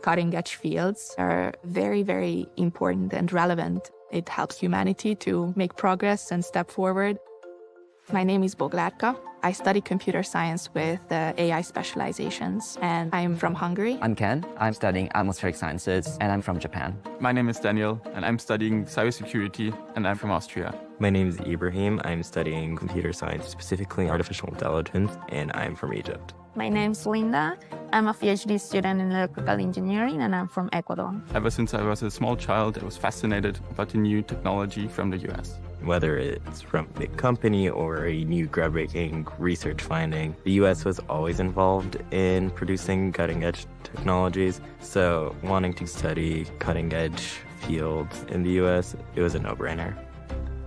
cutting-edge fields are very, very important and relevant. It helps humanity to make progress and step forward. My name is Boglátka. I study computer science with AI specializations, and I'm from Hungary. I'm Ken. I'm studying atmospheric sciences, and I'm from Japan. My name is Daniel, and I'm studying cybersecurity, and I'm from Austria. My name is Ibrahim. I'm studying computer science, specifically artificial intelligence, and I'm from Egypt. My name's Linda. I'm a PhD student in electrical engineering, and I'm from Ecuador. Ever since I was a small child, I was fascinated about the new technology from the US. Whether it's from a big company or a new groundbreaking research finding, the US was always involved in producing cutting-edge technologies. So wanting to study cutting-edge fields in the US, it was a no-brainer.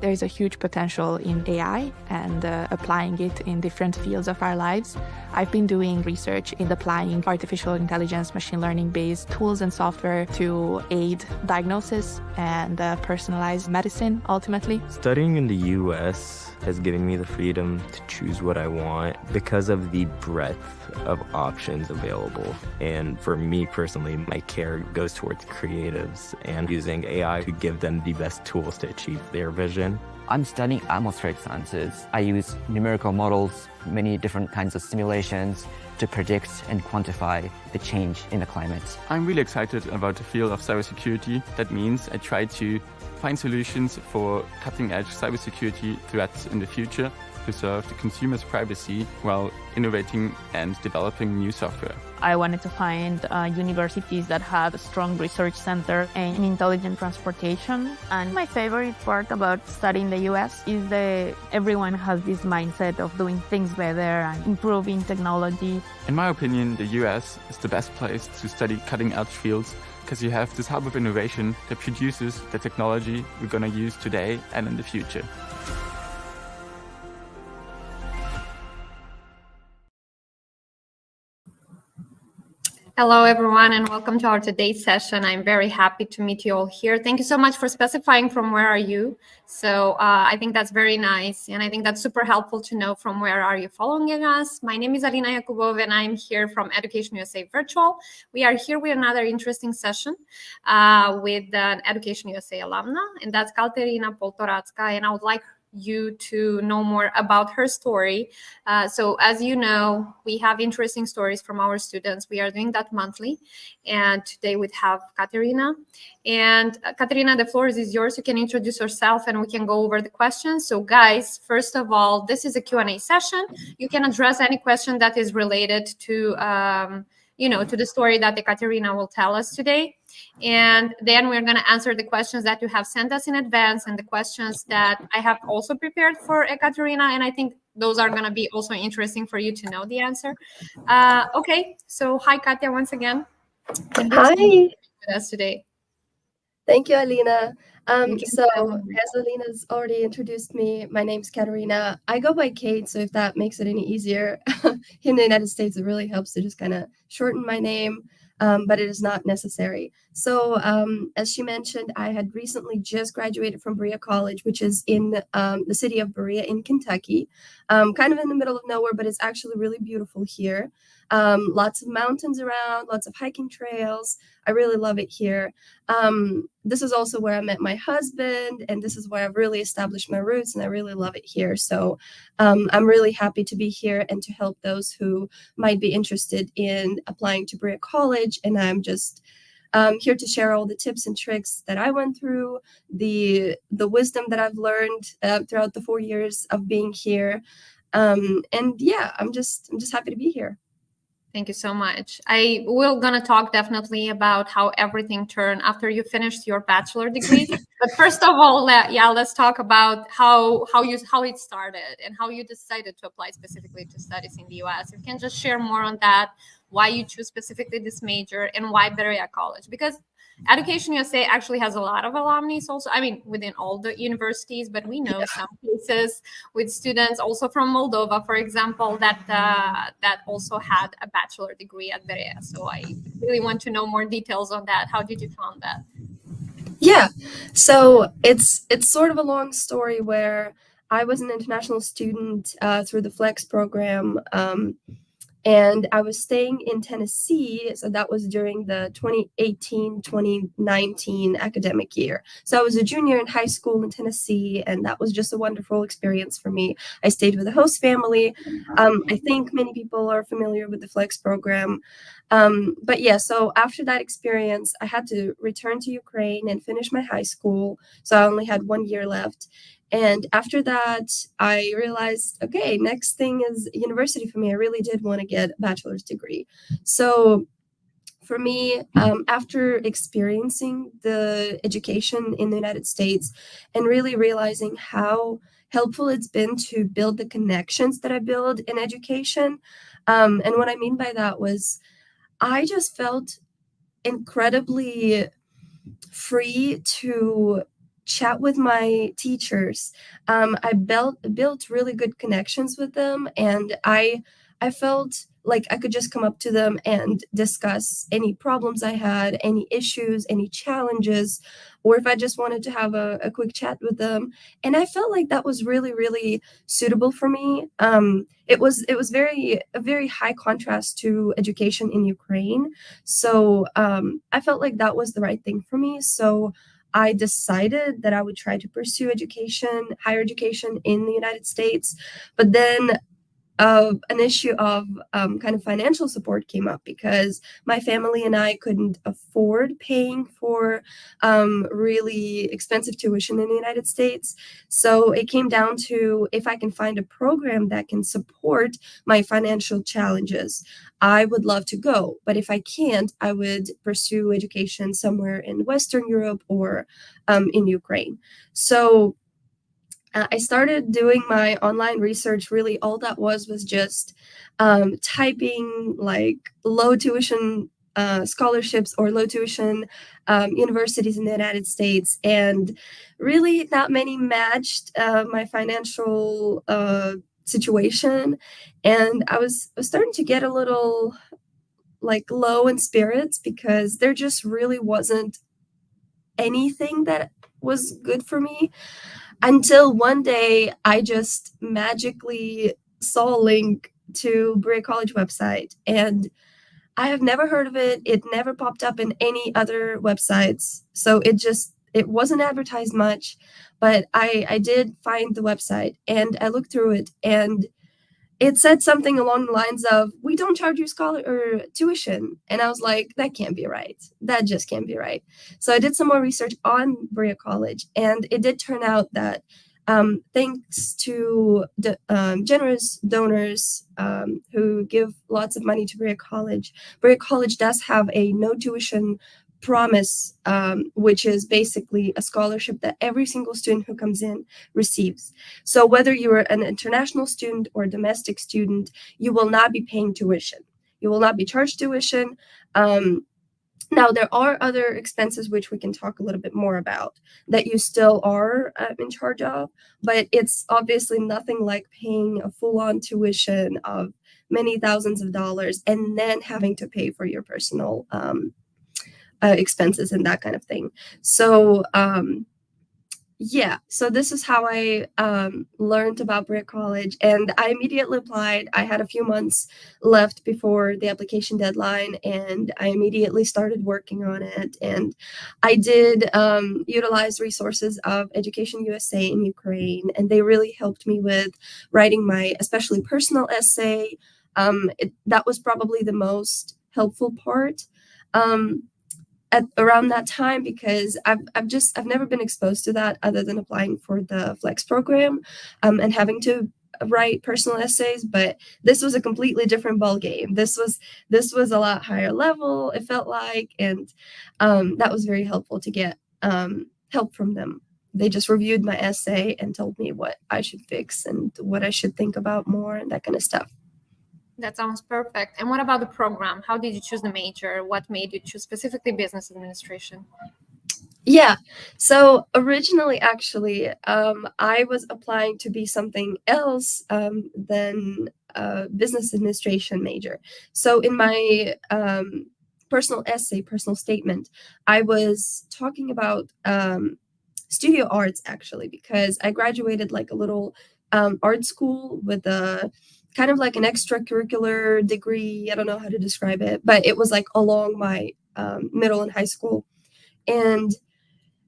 There's a huge potential in AI and applying it in different fields of our lives. I've been doing research in applying artificial intelligence, machine learning-based tools and software to aid diagnosis and personalized medicine, ultimately. Studying in the US has given me the freedom to choose what I want because of the breadth of options available. And for me personally, my care goes towards creatives and using AI to give them the best tools to achieve their vision. I'm studying atmospheric sciences. I use numerical models, many different kinds of simulations to predict and quantify the change in the climate. I'm really excited about the field of cybersecurity. That means I try to find solutions for cutting-edge cybersecurity threats in the future, preserve the consumer's privacy while innovating and developing new software. I wanted to find universities that had a strong research center in intelligent transportation. And my favorite part about studying the US is that everyone has this mindset of doing things better and improving technology. In my opinion, the US is the best place to study cutting-edge fields because you have this hub of innovation that produces the technology we're going to use today and in the future. Hello, everyone, and welcome to our today's session. I'm very happy to meet you all here. Thank you so much for specifying from where are you. So I think that's very nice, and I think that's super helpful to know from where are you following us. My name is Alina Yakubov, and I'm here from Education USA Virtual. We are here with another interesting session with an Education USA alumna, and that's Kateryna Poltoratska, and I would like you to know more about her story. So as you know, we have interesting stories from our students. We are doing that monthly. And today we have Kateryna. And Kateryna, the floor is yours. You can introduce yourself and we can go over the questions. So guys, first of all, this is a Q&A session. You can address any question that is related to to the story that Kateryna will tell us today. And then we're going to answer the questions that you have sent us in advance and the questions that I have also prepared for Kateryna. And I think those are going to be also interesting for you to know the answer. Okay, so hi, Katya, once again. Hi. With us today. Thank you, Alina. So as Alina's already introduced me, my name's Kateryna. I go by Kate, so if that makes it any easier, in the United States, it really helps to just kind of shorten my name, but it is not necessary. So as she mentioned, I had recently just graduated from Berea College, which is in the city of Berea in Kentucky, kind of in the middle of nowhere, but it's actually really beautiful here. Lots of mountains around, lots of hiking trails. I really love it here. This is also where I met my husband, and this is where I've really established my roots, and I really love it here. So I'm really happy to be here and to help those who might be interested in applying to Berea College. And I'm just here to share all the tips and tricks that I went through, the wisdom that I've learned throughout the 4 years of being here. And yeah, I'm just happy to be here. Thank you so much. We're going to talk definitely about how everything turned after you finished your bachelor degree. But first of all, let's talk about how it started and how you decided to apply specifically to studies in the US. You can just share more on that, why you choose specifically this major and why Berea College, because Education USA actually has a lot of alumni also, I mean, within all the universities, but we know some cases with students also from Moldova, for example, that also had a bachelor degree at Berea. So I really want to know more details on that. How did you find that? Yeah, so it's sort of a long story where I was an international student through the Flex program. And I was staying in Tennessee, so that was during the 2018-2019 academic year. So I was a junior in high school in Tennessee, and that was just a wonderful experience for me. I stayed with a host family. I think many people are familiar with the Flex program. But yeah, so after that experience, I had to return to Ukraine and finish my high school. So I only had 1 year left. And after that, I realized, okay, next thing is university for me. I really did want to get a bachelor's degree. So for me, after experiencing the education in the United States and really realizing how helpful it's been to build the connections that I build in education, and what I mean by that was I just felt incredibly free to chat with my teachers. I built really good connections with them, and I felt like I could just come up to them and discuss any problems I had, any issues, any challenges, or if I just wanted to have a quick chat with them. And I felt like that was really, really suitable for me. It was a very high contrast to education in Ukraine. So I felt like that was the right thing for me. So I decided that I would try to pursue education, higher education in the United States. But then an issue of kind of financial support came up because my family and I couldn't afford paying for really expensive tuition in the United States. So it came down to if I can find a program that can support my financial challenges, I would love to go. But if I can't, I would pursue education somewhere in Western Europe or in Ukraine. So I started doing my online research. Really, all that was just typing like low tuition scholarships or low tuition universities in the United States, and really not many matched my financial situation. And I was starting to get a little like low in spirits because there just really wasn't anything that was good for me. Until one day, I just magically saw a link to Berea College website, and I have never heard of it. It never popped up in any other websites, so it wasn't advertised much. But I did find the website, and I looked through it, and it said something along the lines of, "We don't charge you scholar or tuition," and I was like, "That can't be right. That just can't be right." So I did some more research on Berea College, and it did turn out that thanks to the generous donors who give lots of money to Berea College does have a no tuition promise, which is basically a scholarship that every single student who comes in receives. So whether you're an international student or a domestic student, you will not be paying tuition. You will not be charged tuition. Now, there are other expenses which we can talk a little bit more about that you still are in charge of, but it's obviously nothing like paying a full-on tuition of many thousands of dollars and then having to pay for your personal expenses and that kind of thing. So yeah, so this is how I learned about Berea College, and I immediately applied. I had a few months left before the application deadline, and I immediately started working on it. And I did utilize resources of Education USA in Ukraine, and they really helped me with writing my especially personal essay. That was probably the most helpful part. At around that time, because I've never been exposed to that other than applying for the Flex program and having to write personal essays. But this was a completely different ball game. This was a lot higher level, it felt like, and that was very helpful to get help from them. They just reviewed my essay and told me what I should fix and what I should think about more and that kind of stuff. That sounds perfect. And what about the program? How did you choose the major? What made you choose specifically business administration? Yeah, so originally, actually, I was applying to be something else than a business administration major. So in my personal essay, personal statement, I was talking about studio arts, actually, because I graduated like a little art school with a kind of like an extracurricular degree. I don't know how to describe it, but it was like along my middle and high school. And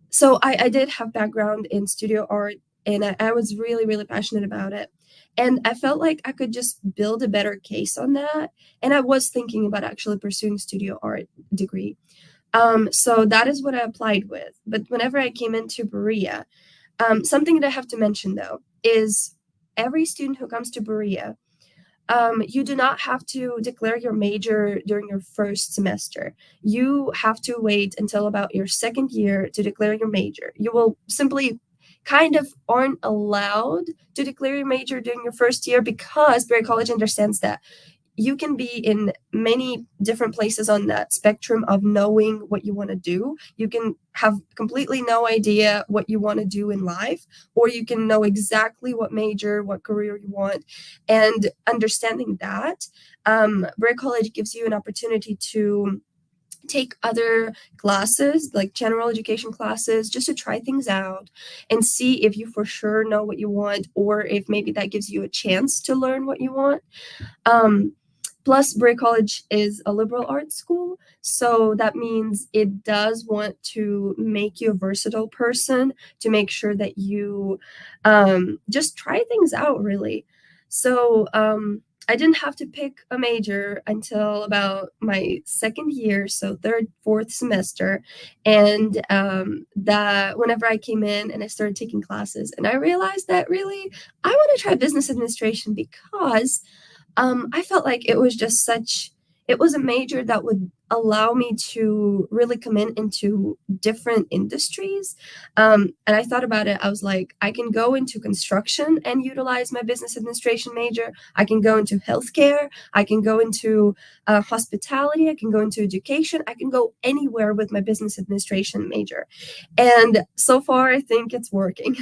so I did have background in studio art, and I was really, really passionate about it. And I felt like I could just build a better case on that. And I was thinking about actually pursuing studio art degree. So that is what I applied with. But whenever I came into Berea, something that I have to mention though is every student who comes to Berea, you do not have to declare your major during your first semester. You have to wait until about your second year to declare your major. You will simply kind of aren't allowed to declare your major during your first year because Berea College understands that you can be in many different places on that spectrum of knowing what you want to do. You can have completely no idea what you want to do in life, or you can know exactly what major, what career you want. And understanding that, Berea College gives you an opportunity to take other classes, like general education classes, just to try things out and see if you for sure know what you want, or if maybe that gives you a chance to learn what you want. Plus, Berea College is a liberal arts school, so that means it does want to make you a versatile person, to make sure that you just try things out, really. So I didn't have to pick a major until about my second year, so third, fourth semester. And that whenever I came in and I started taking classes, and I realized that really I want to try business administration because I felt like it was just it was a major that would allow me to really come into different industries. And I thought about it. I was like, I can go into construction and utilize my business administration major. I can go into healthcare. I can go into hospitality. I can go into education. I can go anywhere with my business administration major. And so far, I think it's working.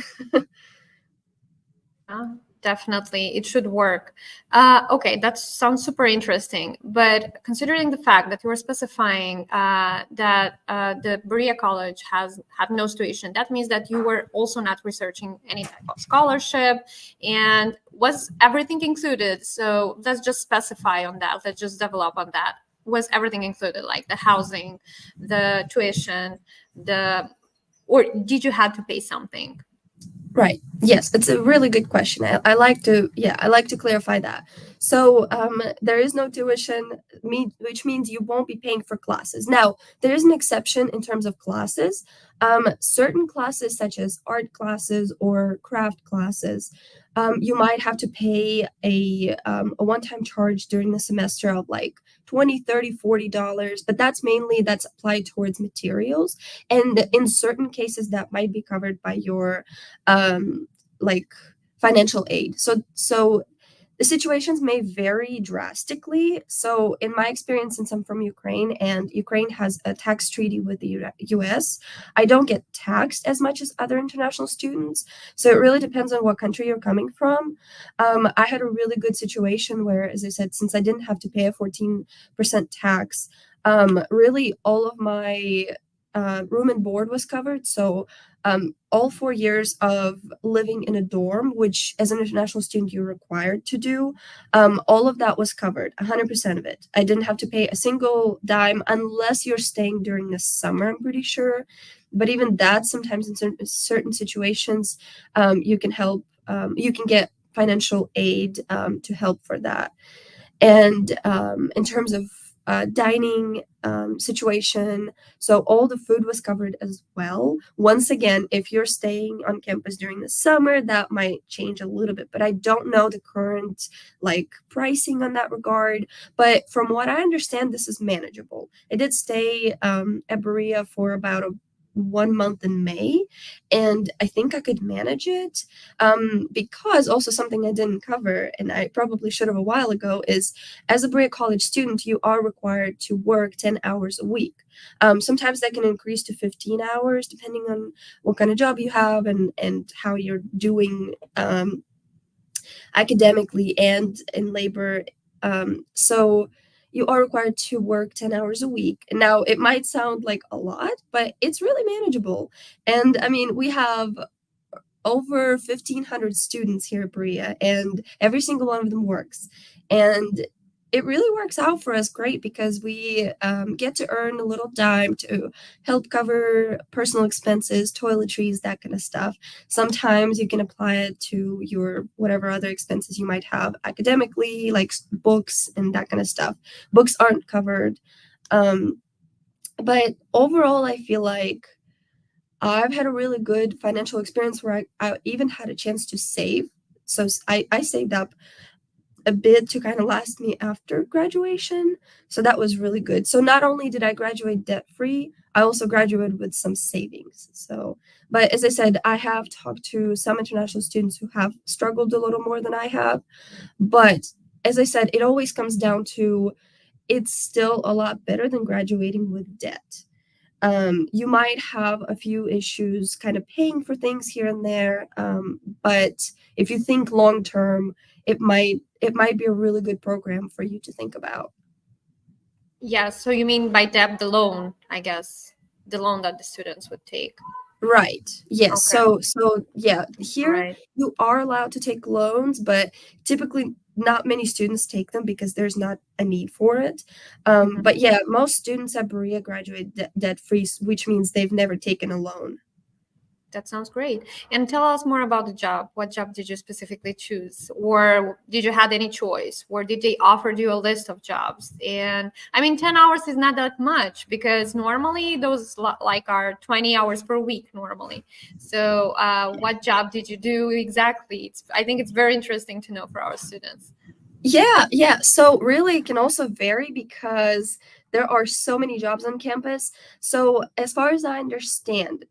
Definitely, it should work. Okay, that sounds super interesting. But considering the fact that you were specifying that the Berea College had no tuition, that means that you were also not researching any type of scholarship. And was everything included? So let's just specify on that. Let's just develop on that. Was everything included, like the housing, the tuition, or did you have to pay something? Right. Yes, it's a really good question. I like to clarify that. So there is no tuition, which means you won't be paying for classes. Now, there is an exception in terms of classes. Certain classes, such as art classes or craft classes, you might have to pay a one-time charge during the semester of like $20, $30, $40, but that's applied towards materials. And in certain cases, that might be covered by your like financial aid. So the situations may vary drastically. So in my experience, since I'm from Ukraine and Ukraine has a tax treaty with the US, I don't get taxed as much as other international students. So it really depends on what country you're coming from. I had a really good situation where, as I said, since I didn't have to pay a 14% tax, really all of my room and board was covered. So all 4 years of living in a dorm, which as an international student you're required to do, all of that was covered, 100% of it. I didn't have to pay a single dime unless you're staying during the summer, I'm pretty sure. But even that, sometimes in certain situations, you can get financial aid to help for that. And in terms of dining situation, so all the food was covered as well. Once again, if you're staying on campus during the summer, that might change a little bit, but I don't know the current pricing on that regard. But from what I understand, this is manageable. I did stay at Berea for about 1 month in May, and I think I could manage it, because also something I didn't cover, and I probably should have a while ago, is as a Berea College student, you are required to work 10 hours a week. Sometimes that can increase to 15 hours, depending on what kind of job you have and how you're doing academically and in labor. So you are required to work 10 hours a week. And now it might sound like a lot, but it's really manageable. And I mean, we have over 1,500 students here at Berea, and every single one of them works. And it really works out for us great because we get to earn a little dime to help cover personal expenses, toiletries, that kind of stuff. Sometimes you can apply it to your whatever other expenses you might have academically, like books and that kind of stuff. Books aren't covered. But overall, I feel like I've had a really good financial experience where I even had a chance to save. So I saved up a bit to kind of last me after graduation. So that was really good. So not only did I graduate debt-free, I also graduated with some savings. So, but as I said, I have talked to some international students who have struggled a little more than I have. But as I said, it always comes down to it's still a lot better than graduating with debt. You might have a few issues kind of paying for things here and there, but if you think long term, it might be a really good program for you to think about. Yeah, so you mean by debt, the loan, I guess, the loan that the students would take. Right. Yes. Okay. So yeah, here Right. you are allowed to take loans, but typically not many students take them because there's not a need for it. But yeah, most students at Berea graduate debt-free, which means they've never taken a loan. That sounds great. And tell us more about the job. What job did you specifically choose? Or did you have any choice? Or did they offer you a list of jobs? And I mean, 10 hours is not that much because normally those like are 20 hours per week normally. So what job did you do exactly? I think it's very interesting to know for our students. Yeah. So really it can also vary because there are so many jobs on campus. So as far as I understand,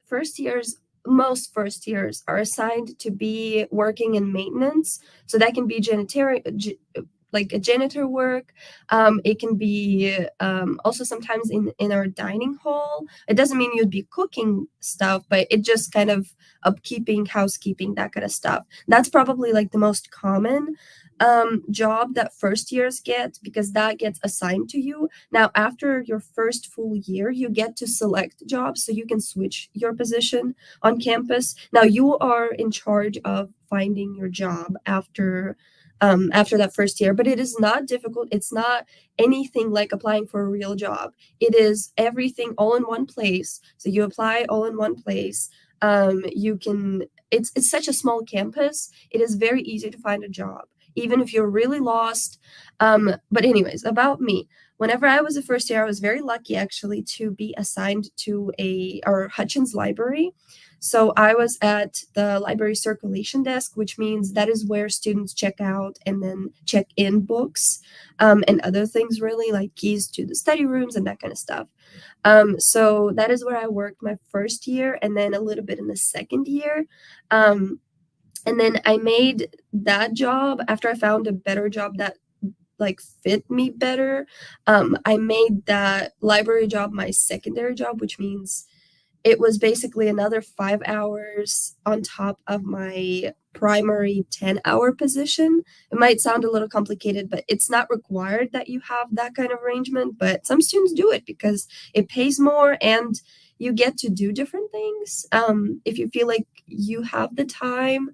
most first years are assigned to be working in maintenance. So that can be like a janitor work. It can be also sometimes in our dining hall. It doesn't mean you'd be cooking stuff, but it just kind of upkeeping, housekeeping, that kind of stuff. That's probably like the most common job that first years get because that gets assigned to you. Now, after your first full year, you get to select jobs so you can switch your position on campus. Now, you are in charge of finding your job after that first year, but it is not difficult. It's not anything like applying for a real job. It is everything all in one place. So you apply all in one place. It's such a small campus. It is very easy to find a job, even if you're really lost. But anyways, about me. Whenever I was a first year, I was very lucky actually to be assigned to our Hutchins library. So I was at the library circulation desk, which means that is where students check out and then check in books and other things really like keys to the study rooms and that kind of stuff. So that is where I worked my first year and then a little bit in the second year. And then I made that job after I found a better job that like fit me better. I made that library job my secondary job, which means it was basically another 5 hours on top of my primary 10-hour position. It might sound a little complicated, but it's not required that you have that kind of arrangement. But some students do it because it pays more and you get to do different things. If you feel like you have the time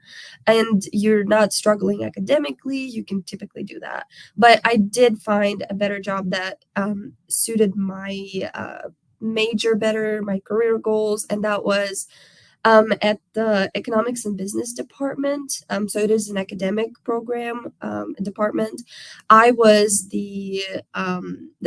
and you're not struggling academically, you can typically do that. But I did find a better job that suited my major better, my career goals, and that was at the economics and business department. So it is an academic program department. I was the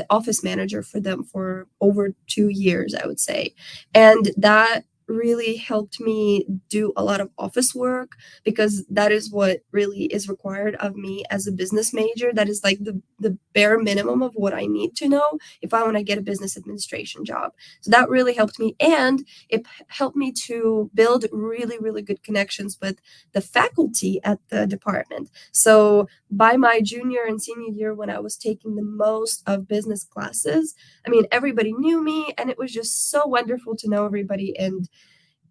office manager for them for over 2 years, I would say, and that really helped me do a lot of office work because that is what really is required of me as a business major. That is like the bare minimum of what I need to know if I want to get a business administration job. So that really helped me, and it helped me to build really, really good connections with the faculty at the department. So by my junior and senior year, when I was taking the most of business classes, I mean, everybody knew me and it was just so wonderful to know everybody. And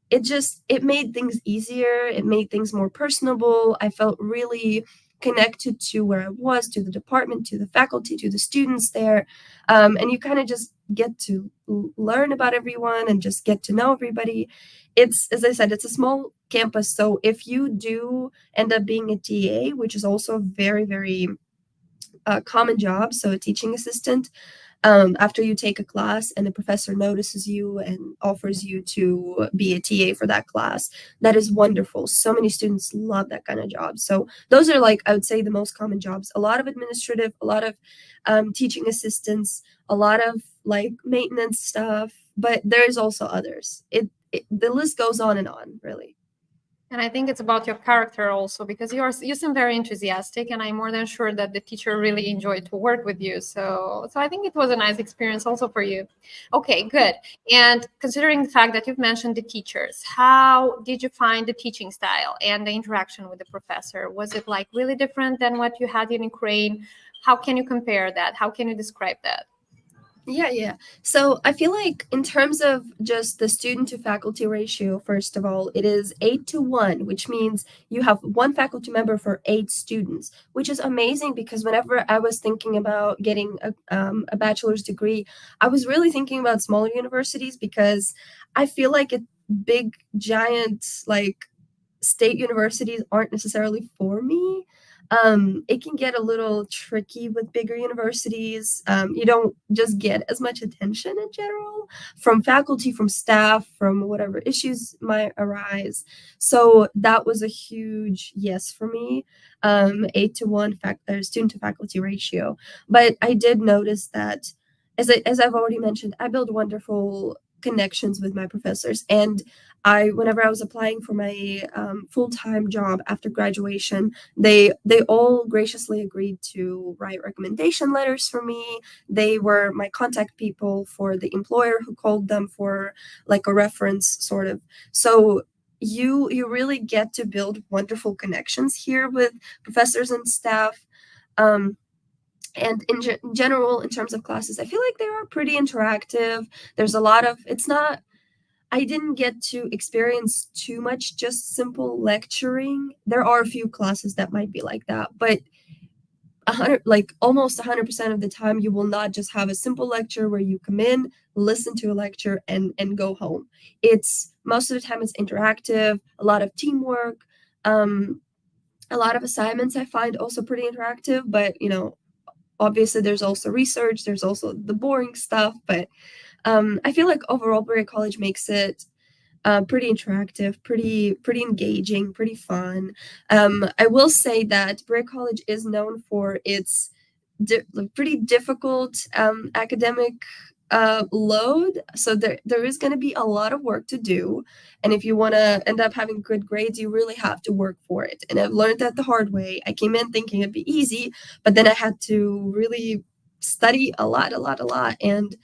it made things easier. It made things more personable. I felt really connected to where I was, to the department, to the faculty, to the students there. And you kind of just get to learn about everyone and just get to know everybody. As I said, it's a small campus. So if you do end up being a TA, which is also a very, very common job, so a teaching assistant, after you take a class and the professor notices you and offers you to be a TA for that class, that is wonderful. So many students love that kind of job. So those are, like, I would say, the most common jobs. A lot of administrative, a lot of teaching assistants, a lot of like maintenance stuff, but there's also others. The list goes on and on, really. And I think it's about your character also, because you seem very enthusiastic, and I'm more than sure that the teacher really enjoyed to work with you. So I think it was a nice experience also for you. Okay, good. And considering the fact that you've mentioned the teachers, how did you find the teaching style and the interaction with the professor? Was it like really different than what you had in Ukraine? How can you compare that? How can you describe that? Yeah. So I feel like in terms of just the student to faculty ratio, first of all, it is 8-1, which means you have one faculty member for 8 students, which is amazing, because whenever I was thinking about getting a bachelor's degree, I was really thinking about smaller universities, because I feel like big, giant, like state universities aren't necessarily for me. It can get a little tricky with bigger universities. You don't just get as much attention in general from faculty, from staff, from whatever issues might arise. So that was a huge yes for me, 8-1 student to faculty ratio. But I did notice that, as I've already mentioned, I build wonderful connections with my professors, and whenever I was applying for my full-time job after graduation, they all graciously agreed to write recommendation letters for me. They were my contact people for the employer who called them for like a reference, sort of. So you really get to build wonderful connections here with professors and staff. And in general, in terms of classes, I feel like they are pretty interactive. There's a lot of, I didn't get to experience too much just simple lecturing. There are a few classes that might be like that, but almost 100% of the time, you will not just have a simple lecture where you come in, listen to a lecture, and go home. It's most of the time it's interactive, a lot of teamwork, a lot of assignments I find also pretty interactive, but obviously there's also research, there's also the boring stuff, but I feel like overall Berea College makes it pretty interactive, pretty engaging, pretty fun. I will say that Berea College is known for its pretty difficult academic load, so there is going to be a lot of work to do, and if you want to end up having good grades, you really have to work for it. And I've learned that the hard way. I came in thinking it'd be easy, but then I had to really study a lot, and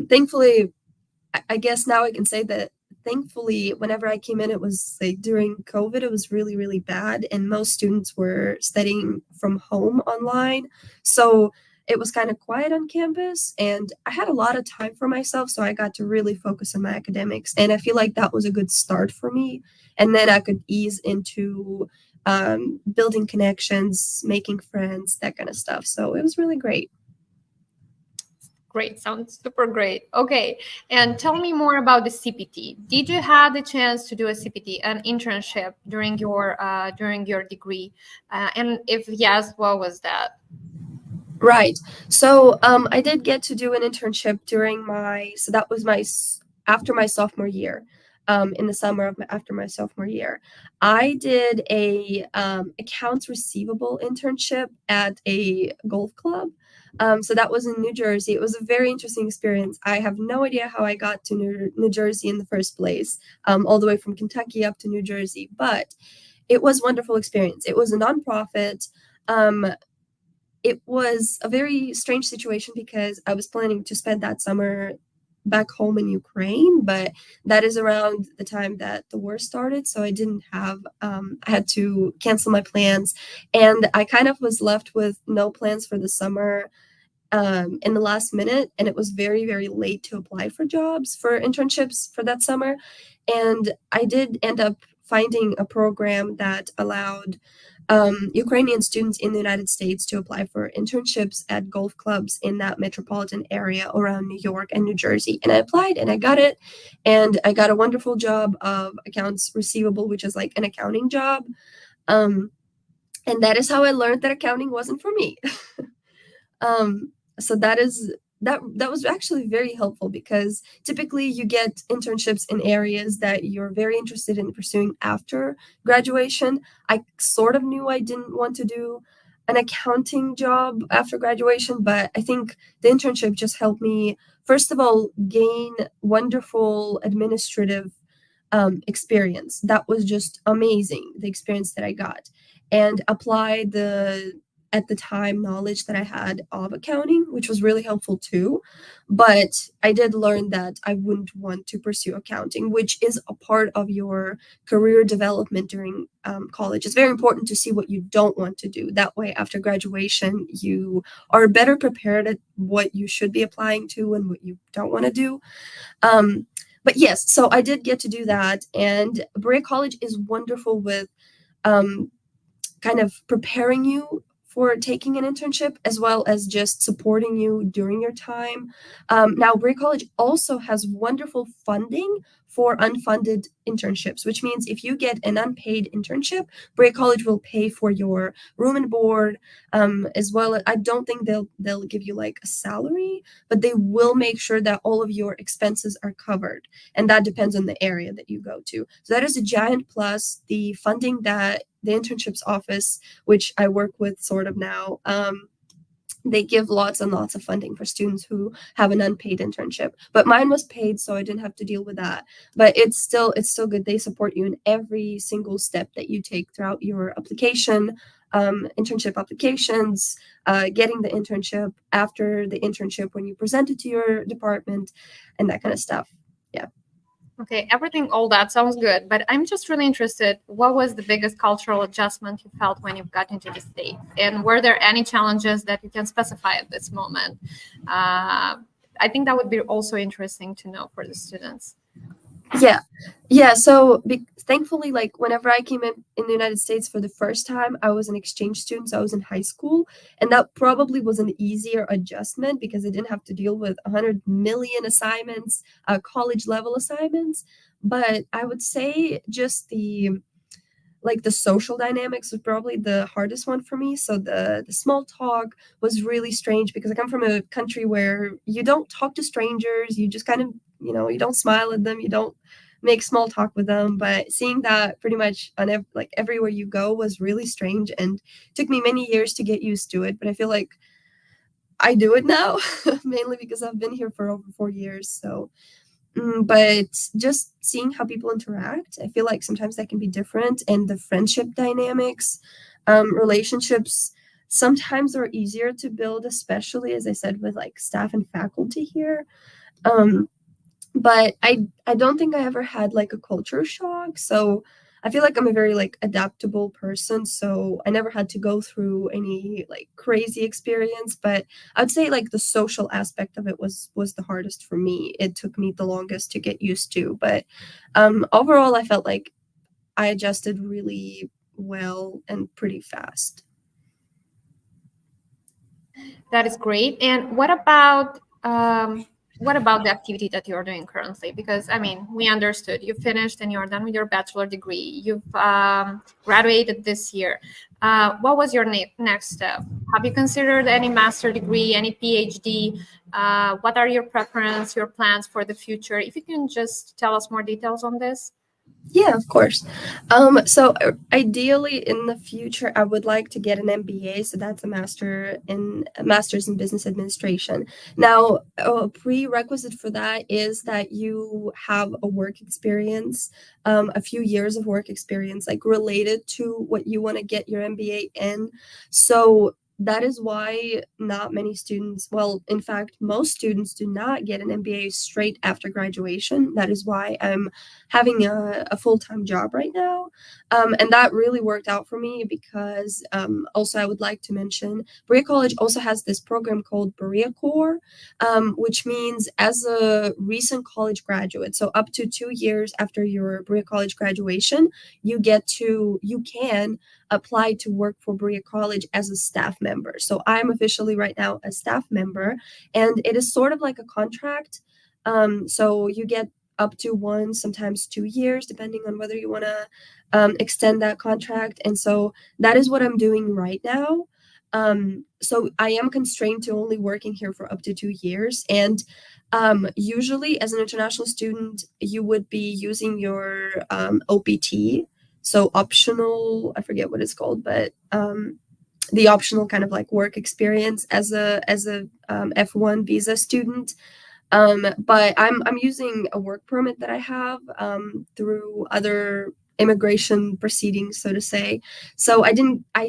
thankfully, I guess now I can say that thankfully, whenever I came in, it was like during COVID, it was really, really bad. And most students were studying from home online. So it was kind of quiet on campus, and I had a lot of time for myself. So I got to really focus on my academics. And I feel like that was a good start for me. And then I could ease into building connections, making friends, that kind of stuff. So it was really great. Great, sounds super great. Okay, and tell me more about the CPT. Did you have the chance to do a CPT, an internship during your degree? And if yes, what was that? Right. So I did get to do an internship that was after my sophomore year. In the summer after my sophomore year, I did a accounts receivable internship at a golf club. So that was in New Jersey. It was a very interesting experience. I have no idea how I got to New Jersey in the first place, all the way from Kentucky up to New Jersey, but it was a wonderful experience. It was a nonprofit. It was a very strange situation because I was planning to spend that summer back home in Ukraine, but that is around the time that the war started. So I didn't have, I had to cancel my plans, and I kind of was left with no plans for the summer in the last minute. And it was very, very late to apply for internships for that summer. And I did end up finding a program that allowed Ukrainian students in the United States to apply for internships at golf clubs in that metropolitan area around New York and New Jersey. And I applied and I got it. And I got a wonderful job of accounts receivable, which is like an accounting job. And that is how I learned that accounting wasn't for me. So that was actually very helpful, because typically you get internships in areas that you're very interested in pursuing after graduation. I sort of knew I didn't want to do an accounting job after graduation, but I think the internship just helped me, first of all, gain wonderful administrative experience. That was just amazing, the experience that I got, and apply the at the time knowledge that I had of accounting, which was really helpful too. But I did learn that I wouldn't want to pursue accounting, which is a part of your career development during college. It's very important to see what you don't want to do. That way, after graduation, you are better prepared at what you should be applying to and what you don't want to do. But yes, so I did get to do that. And Berea College is wonderful with kind of preparing you for taking an internship, as well as just supporting you during your time. Now, Berea College also has wonderful funding for unfunded internships, which means if you get an unpaid internship, Berea College will pay for your room and board, as well as, I don't think they'll give you like a salary, but they will make sure that all of your expenses are covered, and that depends on the area that you go to. So that is a giant plus. The funding that the internships office, which I work with sort of now, they give lots and lots of funding for students who have an unpaid internship. But mine was paid, so I didn't have to deal with that. But it's still good. They support you in every single step that you take throughout your application, internship applications, getting the internship, after the internship when you present it to your department, and that kind of stuff. Yeah. Okay, all that sounds good, but I'm just really interested, what was the biggest cultural adjustment you felt when you got into the state? And were there any challenges that you can specify at this moment? I think that would be also interesting to know for the students. Yeah. So thankfully, like whenever I came in the United States for the first time, I was an exchange student, so I was in high school, and that probably was an easier adjustment because I didn't have to deal with 100 million assignments, college level assignments. But I would say just the social dynamics was probably the hardest one for me. So the small talk was really strange because I come from a country where you don't talk to strangers. You just kind of, you don't smile at them. You don't make small talk with them. But seeing that pretty much on everywhere you go was really strange, and took me many years to get used to it. But I feel like I do it now, mainly because I've been here for over 4 years. So but just seeing how people interact, I feel like sometimes that can be different, and the friendship dynamics, relationships sometimes are easier to build, especially, as I said, with like staff and faculty here. But I don't think I ever had like a culture shock. So I feel like I'm a very like adaptable person. So I never had to go through any like crazy experience. But I'd say like the social aspect of it was the hardest for me. It took me the longest to get used to. But overall, I felt like I adjusted really well and pretty fast. That is great. And what about the activity that you're doing currently? Because, I mean, we understood you finished and you're done with your bachelor degree. You've graduated this year. What was your next step? Have you considered any master degree, any PhD? What are your preferences, your plans for the future? If you can just tell us more details on this. Yeah, of course. So ideally in the future, I would like to get an MBA. So that's a master's in business administration. Now, a prerequisite for that is that you have a work experience, a few years of work experience, like related to what you want to get your MBA in. So that is why not many students, well, in fact, most students do not get an MBA straight after graduation. That is why I'm having a full-time job right now. And that really worked out for me because also I would like to mention Berea College also has this program called Berea Core, which means as a recent college graduate, so up to 2 years after your Berea College graduation, you can apply to work for Berea College as a staff member. So I'm officially right now a staff member, and it is sort of like a contract. So you get up to 1, sometimes 2 years, depending on whether you want to extend that contract. And so that is what I'm doing right now. So I am constrained to only working here for up to 2 years. And usually as an international student, you would be using your OPT. So optional, I forget what it's called, but the optional kind of like work experience as a F1 visa student. But I'm using a work permit that I have through other immigration proceedings, so to say. So I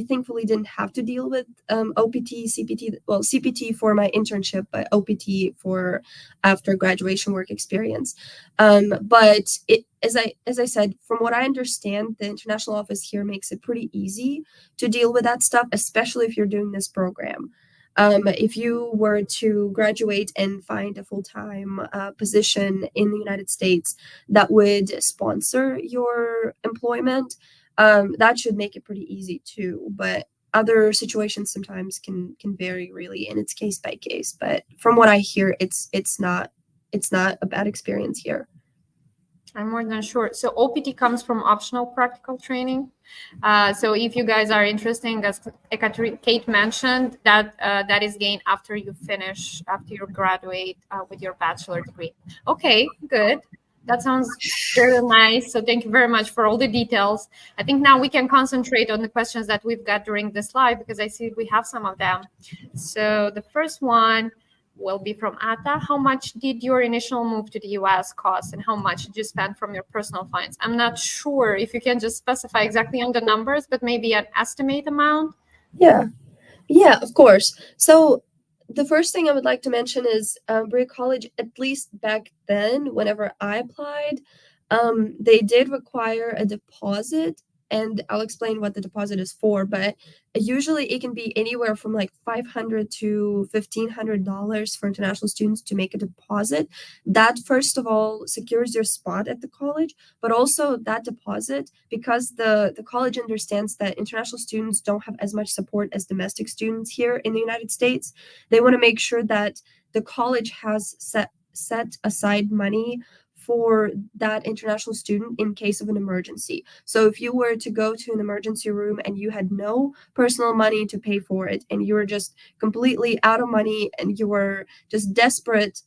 thankfully didn't have to deal with OPT, CPT, well, CPT for my internship, but OPT for after graduation work experience. But as I said, from what I understand, the international office here makes it pretty easy to deal with that stuff, especially if you're doing this program. If you were to graduate and find a full-time position in the United States that would sponsor your employment, that should make it pretty easy too. But other situations sometimes can vary really, and it's case by case. But from what I hear, it's not a bad experience here. I'm more than sure. So OPT comes from optional practical training. So if you guys are interested, as Kate mentioned, that is gained after you graduate with your bachelor degree. Okay, good. That sounds very nice. So thank you very much for all the details. I think now we can concentrate on the questions that we've got during this live, because I see we have some of them. So the first one will be from Atta. How much did your initial move to the US cost, and how much did you spend from your personal funds? I'm not sure if you can just specify exactly on the numbers, but maybe an estimate amount. Yeah, of course. So the first thing I would like to mention is Berea College, at least back then, whenever I applied, they did require a deposit, and I'll explain what the deposit is for, but usually it can be anywhere from like $500 to $1,500 for international students to make a deposit. That, first of all, secures your spot at the college, but also that deposit, because the college understands that international students don't have as much support as domestic students here in the United States. They want to make sure that the college has set aside money for that international student in case of an emergency. So if you were to go to an emergency room and you had no personal money to pay for it, and you were just completely out of money and you were just desperate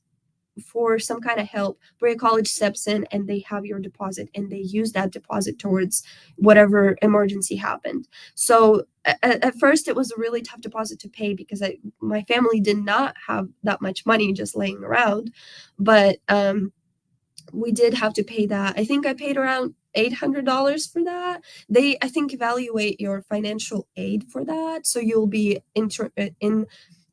for some kind of help, Berea College steps in and they have your deposit, and they use that deposit towards whatever emergency happened. So at first it was a really tough deposit to pay because my family did not have that much money just laying around, but we did have to pay that. I think I paid around $800 for that. They, I think, evaluate your financial aid for that. So you'll be in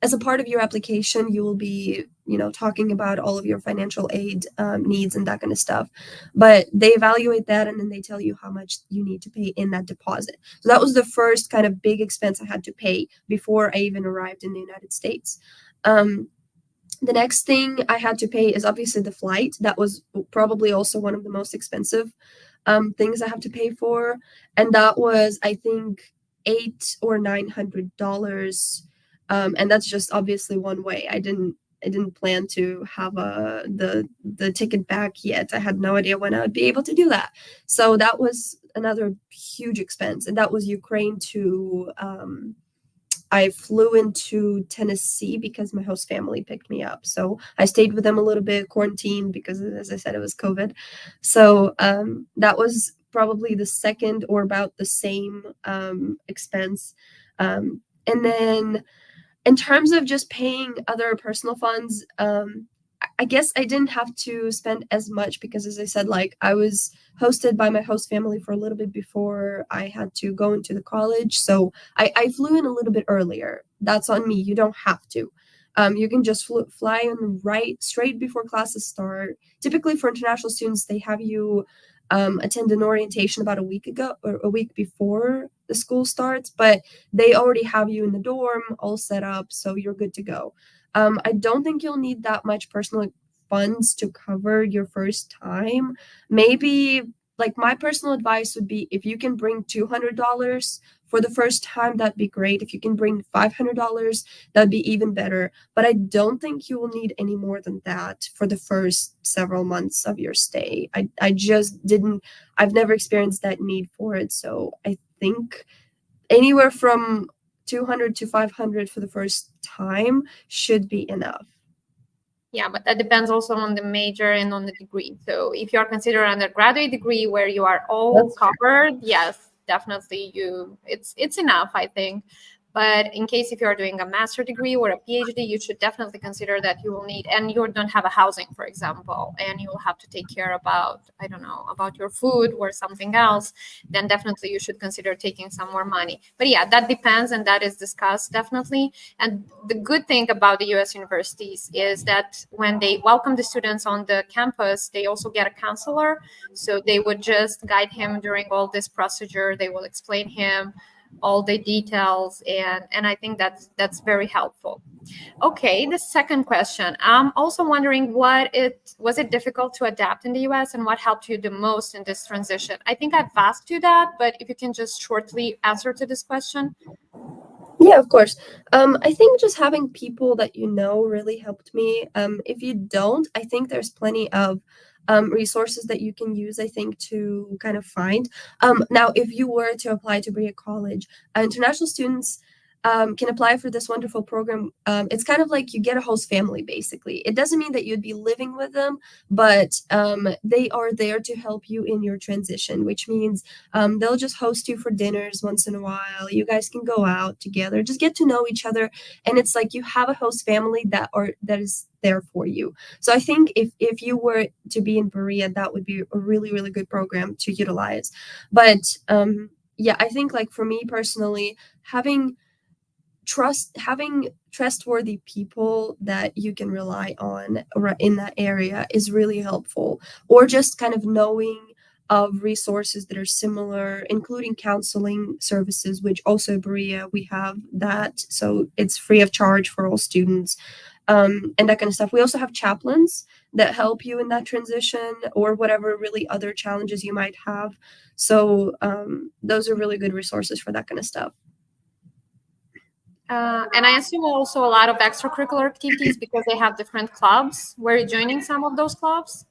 as a part of your application, you will be, talking about all of your financial aid needs and that kind of stuff. But they evaluate that, and then they tell you how much you need to pay in that deposit. So that was the first kind of big expense I had to pay before I even arrived in the United States. The next thing I had to pay is obviously the flight. That was probably also one of the most expensive things I have to pay for. And that was, I think, $800 or $900. And that's just obviously one way. I didn't plan to have the ticket back yet. I had no idea when I would be able to do that. So that was another huge expense. And that was Ukraine to I flew into Tennessee because my host family picked me up. So I stayed with them a little bit, quarantined, because, as I said, it was COVID. So that was probably the second or about the same expense. And then in terms of just paying other personal funds, I guess I didn't have to spend as much because, as I said, like I was hosted by my host family for a little bit before I had to go into the college. So I flew in a little bit earlier. That's on me. You don't have to. You can just fly on right straight before classes start. Typically for international students, they have you attend an orientation about a week ago or a week before the school starts, but they already have you in the dorm all set up, so you're good to go. I don't think you'll need that much personal funds to cover your first time. Maybe, like, my personal advice would be if you can bring $200 for the first time, that'd be great. If you can bring $500, that'd be even better. But I don't think you will need any more than that for the first several months of your stay. I just didn't, I've never experienced that need for it. So I think anywhere from 200 to 500 for the first time should be enough. Yeah, but that depends also on the major and on the degree. So if you are considering an undergraduate degree where you are all covered, yes, definitely it's enough, I think. But in case if you are doing a master degree or a PhD, you should definitely consider that you will need, and you don't have a housing, for example, and you will have to take care about, I don't know, about your food or something else, then definitely you should consider taking some more money. But yeah, that depends, and that is discussed definitely. And the good thing about the US universities is that when they welcome the students on the campus, they also get a counselor. So they would just guide him during all this procedure. They will explain him all the details, and I think that's very helpful. Okay, the second question. I'm also wondering was it difficult to adapt in the US and what helped you the most in this transition? I think I've asked you that, but if you can just shortly answer to this question. Yeah, of course. I think just having people that you know really helped me. If you don't, I think there's plenty of resources that you can use, I think, to kind of find. Now, if you were to apply to Berea College, international students can apply for this wonderful program. It's kind of like you get a host family, basically. It doesn't mean that you'd be living with them, but they are there to help you in your transition, which means they'll just host you for dinners once in a while. You guys can go out together, just get to know each other. And it's like you have a host family that is there for you. So I think if you were to be in Berea, that would be a really, really good program to utilize. But yeah, I think, like, for me personally, having trustworthy people that you can rely on in that area is really helpful, or just kind of knowing of resources that are similar, including counseling services, which also at Berea we have that, so it's free of charge for all students, and that kind of stuff. We also have chaplains that help you in that transition or whatever really other challenges you might have. So those are really good resources for that kind of stuff. And I assume also a lot of extracurricular activities because they have different clubs. Were you joining some of those clubs?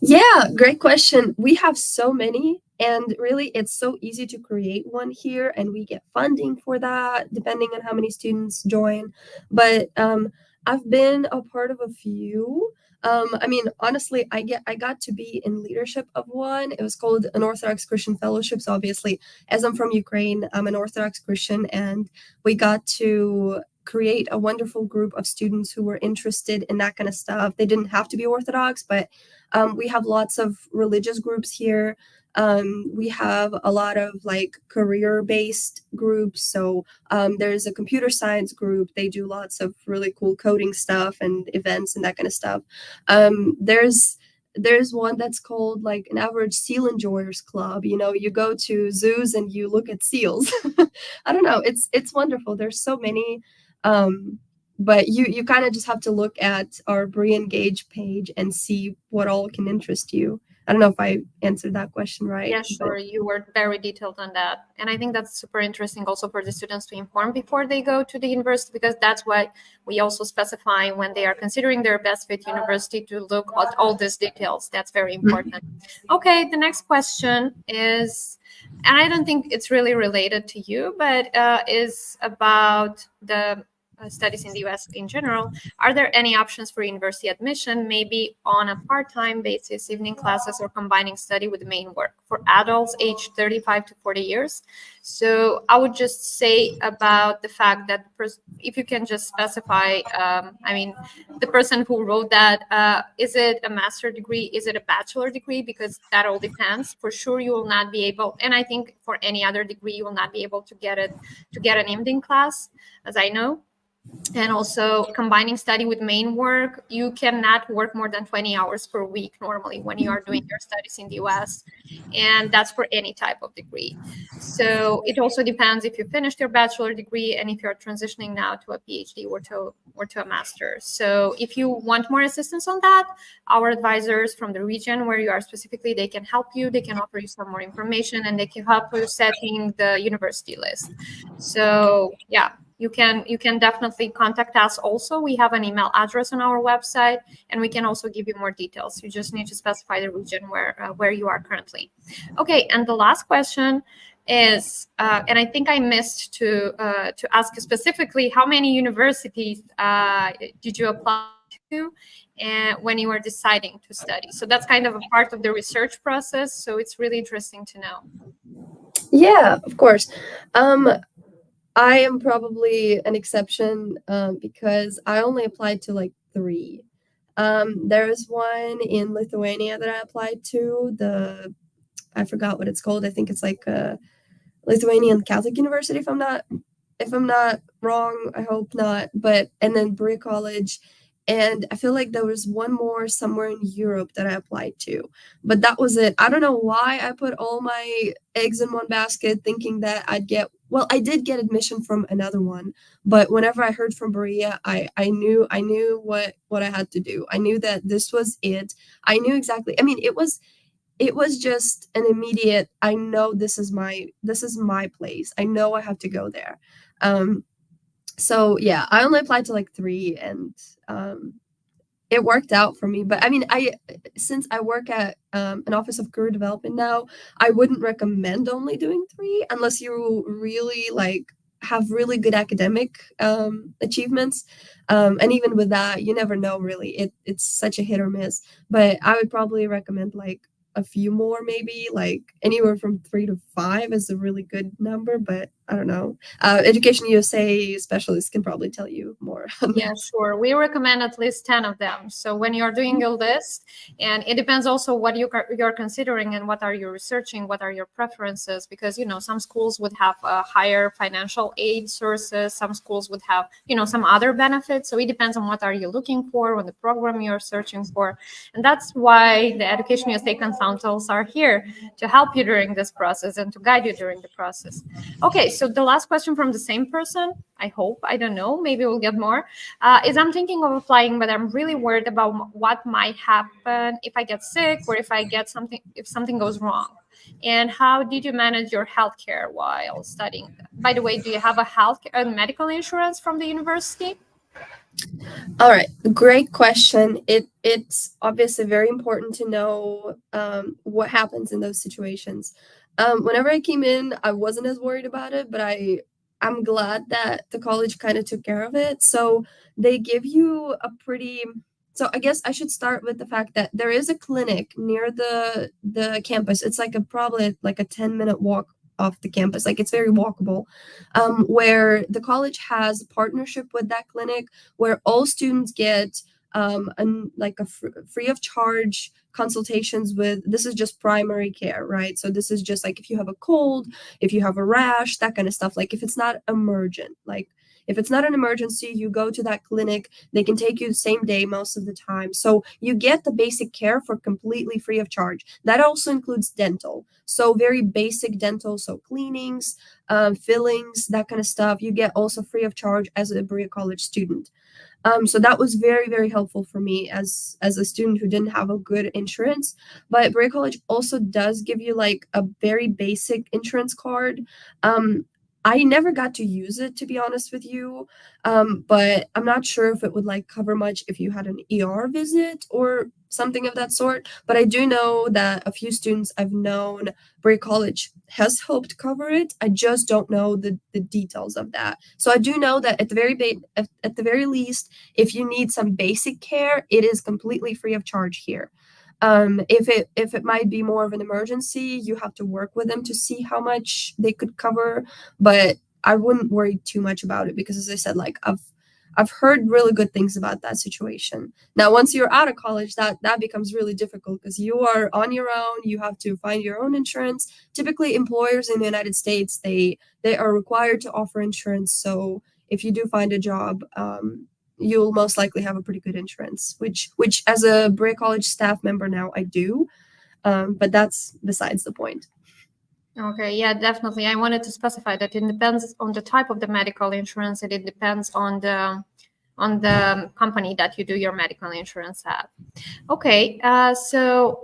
Yeah, great question. We have so many, and really it's so easy to create one here, and we get funding for that depending on how many students join. But I've been a part of a few. I mean, honestly, I got to be in leadership of one. It was called an Orthodox Christian Fellowship. So obviously, as I'm from Ukraine, I'm an Orthodox Christian, and we got to create a wonderful group of students who were interested in that kind of stuff. They didn't have to be Orthodox, but we have lots of religious groups here. We have a lot of like career-based groups. So there's a computer science group. They do lots of really cool coding stuff and events and that kind of stuff. There's one that's called like an average seal enjoyers club. You know, you go to zoos and you look at seals. I don't know. It's wonderful. There's so many. But you kind of just have to look at our Berea Engage page and see what all can interest you. I don't know if I answered that question right. Yeah, sure. You were very detailed on that. And I think that's super interesting also for the students to inform before they go to the university, because that's what we also specify when they are considering their best fit university, to look at all these details. That's very important. Okay, the next question is, and I don't think it's really related to you, but is about the studies in the US in general, are there any options for university admission, maybe on a part-time basis, evening classes, or combining study with the main work for adults aged 35 to 40 years? So I would just say about the fact that if you can just specify, the person who wrote that, is it a master degree? Is it a bachelor degree? Because that all depends. For sure, you will not be able, and I think for any other degree, you will not be able to get an evening class, as I know. And also combining study with main work, you cannot work more than 20 hours per week normally when you are doing your studies in the US. And that's for any type of degree. So it also depends if you finished your bachelor degree and if you're transitioning now to a PhD or to a master. So if you want more assistance on that, our advisors from the region where you are specifically, they can help you, they can offer you some more information, and they can help you setting the university list. So yeah, you can definitely contact us also. We have an email address on our website, and we can also give you more details. You just need to specify the region where you are currently. Okay, and the last question is, and I think I missed to ask specifically, how many universities did you apply to and when you were deciding to study? So that's kind of a part of the research process. So it's really interesting to know. Yeah, of course. I am probably an exception because I only applied to like 3. There was one in Lithuania that I applied to. I forgot what it's called. I think it's like a Lithuanian Catholic University, if I'm not wrong. I hope not. And then Berea College. And I feel like there was one more somewhere in Europe that I applied to, but that was it. I don't know why I put all my eggs in one basket thinking that I did get admission from another one, but whenever I heard from Berea, I knew what I had to do. I knew that this was it. I knew exactly. I mean, it was just an immediate, I know this is my place. I know I have to go there. So yeah, I only applied to like 3, and it worked out for me. But I mean, since I work at an office of career development now, I wouldn't recommend only doing 3 unless you really like have really good academic achievements. And even with that, you never know really. It's such a hit or miss. But I would probably recommend like a few more, maybe like anywhere from 3 to 5 is a really good number, but I don't know. Education USA specialists can probably tell you more. Yeah, sure. We recommend at least 10 of them. So when you're doing a list, and it depends also what you're considering and what are you researching, what are your preferences, because, some schools would have higher financial aid sources. Some schools would have, some other benefits. So it depends on what are you looking for, what the program you're searching for. And that's why the Education USA consultants are here to help you during this process and to guide you during the process. Okay, so the last question from the same person, I hope, I don't know, maybe we'll get more, is I'm thinking of applying, but I'm really worried about what might happen if I get sick or if something goes wrong. And how did you manage your healthcare while studying? By the way, do you have a medical insurance from the university? All right, great question. It's obviously very important to know what happens in those situations. Whenever I came in, I wasn't as worried about it, but I'm glad that the college kind of took care of it. So they give you so I guess I should start with the fact that there is a clinic near the campus. It's like probably like a 10-minute walk off the campus. Like it's very walkable, where the college has a partnership with that clinic where all students get free of charge consultations with, this is just primary care, right? So this is just like if you have a cold, if you have a rash, that kind of stuff. Like if it's not emergent, like if it's not an emergency, you go to that clinic. They can take you the same day most of the time. So you get the basic care for completely free of charge. That also includes dental. So very basic dental, so cleanings, fillings, that kind of stuff. You get also free of charge as a Berea College student. So that was very, very helpful for me as a student who didn't have a good insurance. But Berea College also does give you like a very basic insurance card. I never got to use it, to be honest with you, but I'm not sure if it would like cover much if you had an ER visit or something of that sort. But I do know that a few students I've known Berea College has helped cover it. I just don't know the details of that. So I do know that at the very least, if you need some basic care, it is completely free of charge here. If it might be more of an emergency, you have to work with them to see how much they could cover. But I wouldn't worry too much about it because, as I said, like I've heard really good things about that situation. Now, once you're out of college, that becomes really difficult because you are on your own. You have to find your own insurance. Typically, employers in the United States, they are required to offer insurance. So if you do find a job, you'll most likely have a pretty good insurance, which as a Berea College staff member now, I do. But that's besides the point. Okay, yeah, definitely. I wanted to specify that it depends on the type of the medical insurance, and it depends on the company that you do your medical insurance at. Okay, so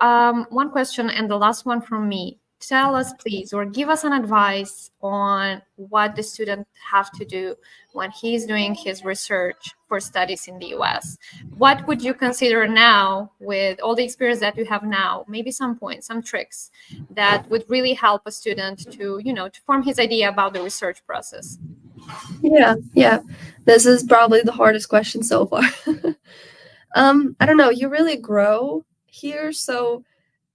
one question and the last one from me. Tell us, please, or give us an advice on what the student have to do when he's doing his research for studies in the US. What would you consider now, with all the experience that you have now, maybe some points, some tricks that would really help a student to, to form his idea about the research process? Yeah. This is probably the hardest question so far. I don't know, you really grow here, so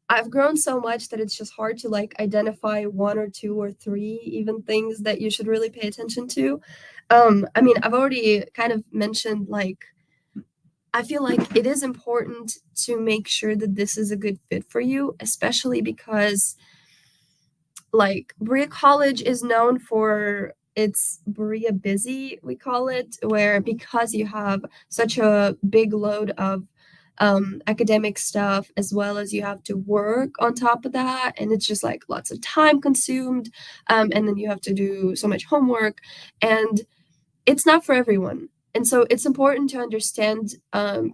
I've grown so much that it's just hard to like identify one or two or three even things that you should really pay attention to. I mean, I've already kind of mentioned, like, I feel like it is important to make sure that this is a good fit for you, especially because like Berea College is known for its Berea Busy, we call it, where because you have such a big load of academic stuff, as well as you have to work on top of that, and it's just like lots of time consumed, and then you have to do so much homework, and it's not for everyone. And so it's important to understand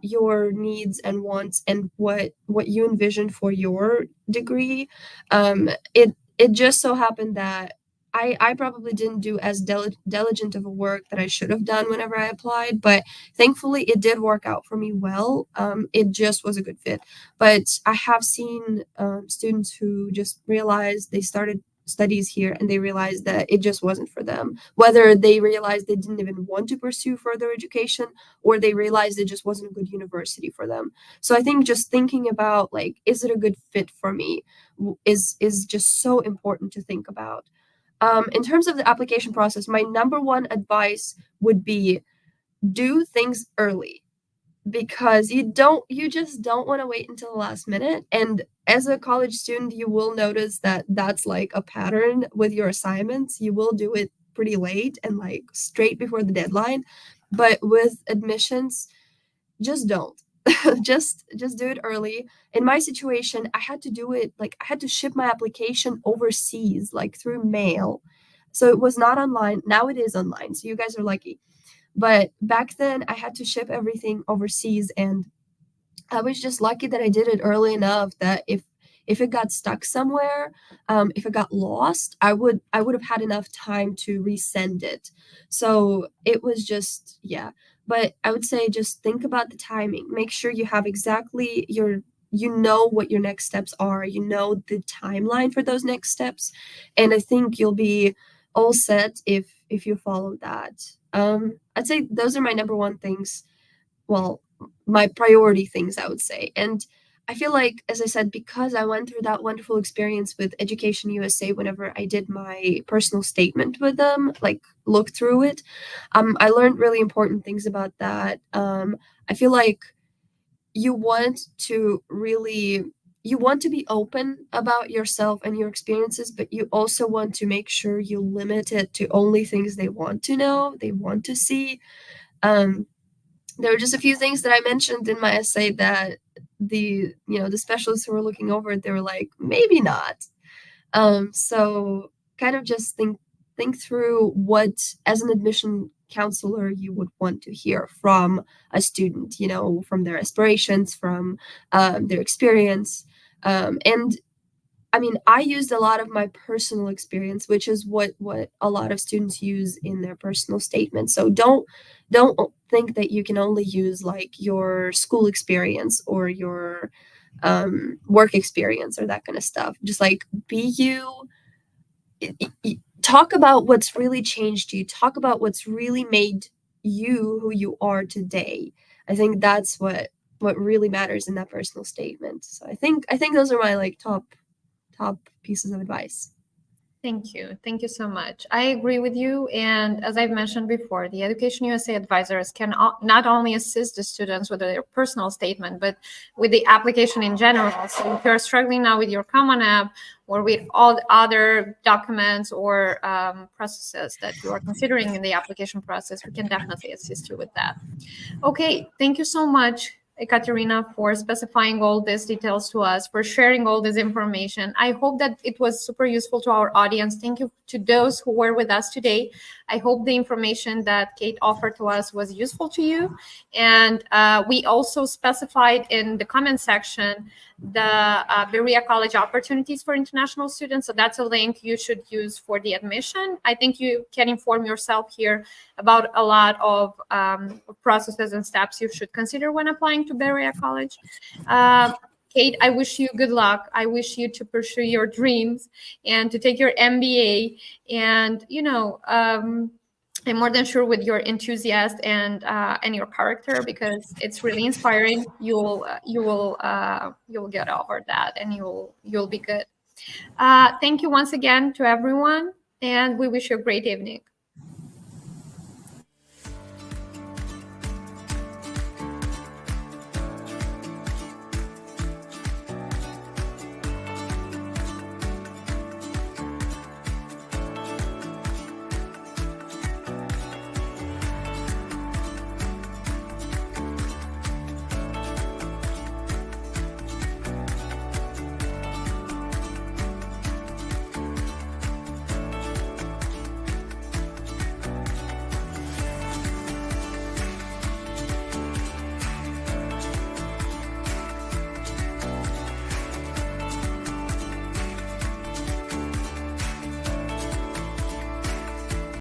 your needs and wants and what you envision for your degree. It just so happened that I probably didn't do as diligent of a work that I should have done whenever I applied, but thankfully it did work out for me well. It just was a good fit. But I have seen students who just realized they started studies here and they realized that it just wasn't for them, whether they realized they didn't even want to pursue further education or they realized it just wasn't a good university for them. So I think just thinking about, like, is it a good fit for me, is just so important to think about. In terms of the application process, my number one advice would be do things early, because you just don't want to wait until the last minute. And as a college student, you will notice that that's like a pattern with your assignments. You will do it pretty late and like straight before the deadline. But with admissions, just don't. just do it early. In my situation, I had to do it, like I had to ship my application overseas, like through mail. So it was not online. Now it is online. So you guys are lucky. But back then I had to ship everything overseas, and I was just lucky that I did it early enough that if it got stuck somewhere, if it got lost, I would have had enough time to resend it. So it was just, yeah. But I would say just think about the timing. Make sure you have exactly you know what your next steps are. You know the timeline for those next steps. And I think you'll be all set if you follow that. I'd say those are my number one things. Well, my priority things, I would say. And I feel like, as I said, because I went through that wonderful experience with Education USA, whenever I did my personal statement with them, like look through it, I learned really important things about that. I feel like you want to be open about yourself and your experiences, but you also want to make sure you limit it to only things they want to know, they want to see. There were just a few things that I mentioned in my essay that the specialists who were looking over it, they were like, maybe not. So kind of just think through what, as an admission counselor, you would want to hear from a student, from their aspirations, from their experience. And I mean, I used a lot of my personal experience, which is what a lot of students use in their personal statements. So don't think that you can only use like your school experience or your work experience or that kind of stuff. Just like be you. Talk about what's really changed you. Talk about what's really made you who you are today. I think that's what really matters in that personal statement. So I think those are my like top pieces of advice. Thank you. Thank you so much. I agree with you. And as I've mentioned before, the Education USA advisors can not only assist the students with their personal statement, but with the application in general. So if you're struggling now with your Common App or with all the other documents or processes that you are considering in the application process, we can definitely assist you with that. Okay, thank you so much, Kateryna, for specifying all these details to us, for sharing all this information. I hope that it was super useful to our audience. Thank you to those who were with us today. I hope the information that Kate offered to us was useful to you. And we also specified in the comment section the Berea College opportunities for international students. So that's a link you should use for the admission. I think you can inform yourself here about a lot of processes and steps you should consider when applying to Berea College. Kate, I wish you good luck. I wish you to pursue your dreams and to take your MBA. And, you know, I'm more than sure with your enthusiasm and your character, because it's really inspiring. You'll get over that, and you'll be good. Thank you once again to everyone, and we wish you a great evening.